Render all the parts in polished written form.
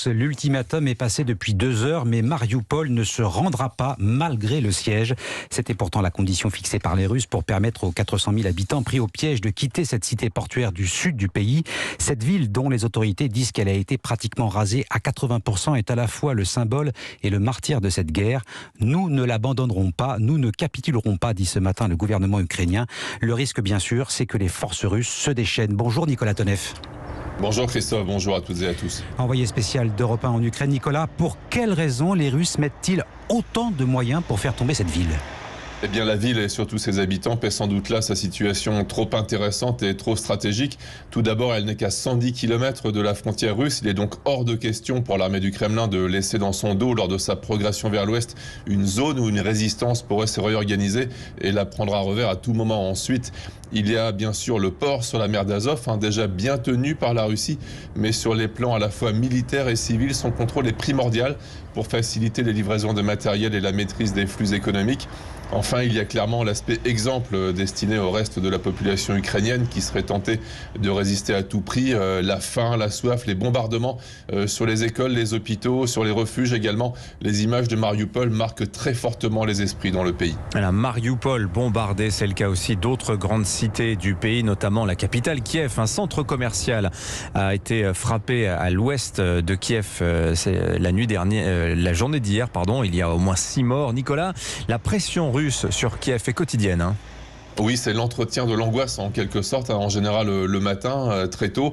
L'ultimatum est passé depuis 2 heures, mais Marioupol ne se rendra pas malgré le siège. C'était pourtant la condition fixée par les Russes pour permettre aux 400 000 habitants pris au piège de quitter cette cité portuaire du sud du pays. Cette ville, dont les autorités disent qu'elle a été pratiquement rasée à 80%, est à la fois le symbole et le martyr de cette guerre. Nous ne l'abandonnerons pas, nous ne capitulerons pas, dit ce matin le gouvernement ukrainien. Le risque, bien sûr, c'est que les forces russes se déchaînent. Bonjour Nicolas Tonev. Bonjour Christophe, bonjour à toutes et à tous. Envoyé spécial d'Europe 1 en Ukraine, Nicolas, pour quelles raisons les Russes mettent-ils autant de moyens pour faire tomber cette ville ? Eh bien, la ville et surtout ses habitants paient sans doute là sa situation trop intéressante et trop stratégique. Tout d'abord, elle n'est qu'à 110 km de la frontière russe. Il est donc hors de question pour l'armée du Kremlin de laisser dans son dos, lors de sa progression vers l'ouest, une zone où une résistance pourrait se réorganiser et la prendre à revers à tout moment. Ensuite, il y a bien sûr le port sur la mer d'Azov, déjà bien tenu par la Russie, mais sur les plans à la fois militaires et civils, son contrôle est primordial pour faciliter les livraisons de matériel et la maîtrise des flux économiques. Enfin, il y a clairement l'aspect exemple destiné au reste de la population ukrainienne qui serait tentée de résister à tout prix. La faim, la soif, les bombardements sur les écoles, les hôpitaux, sur les refuges également. Les images de Marioupol marquent très fortement les esprits dans le pays. La Marioupol bombardée, c'est le cas aussi d'autres grandes cités du pays, notamment la capitale Kiev. Un centre commercial a été frappé à l'ouest de Kiev la journée d'hier. Il y a au moins 6 morts. Nicolas, la pression russe sur Kiev est quotidienne. Oui, c'est l'entretien de l'angoisse en quelque sorte, en général le matin, très tôt,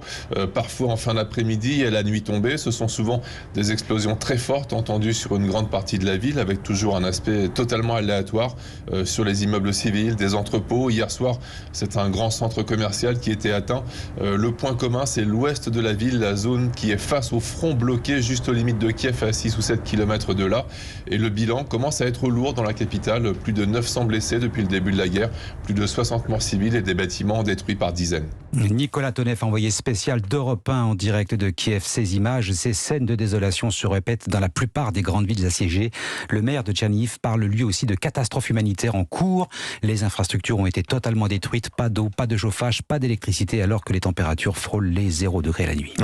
parfois en fin d'après-midi et la nuit tombée. Ce sont souvent des explosions très fortes entendues sur une grande partie de la ville, avec toujours un aspect totalement aléatoire sur les immeubles civils, des entrepôts. Hier soir, c'est un grand centre commercial qui était atteint. Le point commun, c'est l'ouest de la ville, la zone qui est face au front bloqué juste aux limites de Kiev, à 6 ou 7 km de là. Et le bilan commence à être lourd dans la capitale. Plus de 900 blessés depuis le début de la guerre, plus de 60 morts civiles et des bâtiments détruits par dizaines. Nicolas Tonev, envoyé spécial d'Europe 1 en direct de Kiev. Ces images, ces scènes de désolation se répètent dans la plupart des grandes villes assiégées. Le maire de Tcherniv parle lui aussi de catastrophe humanitaire en cours. Les infrastructures ont été totalement détruites. Pas d'eau, pas de chauffage, pas d'électricité, alors que les températures frôlent les 0 degrés la nuit.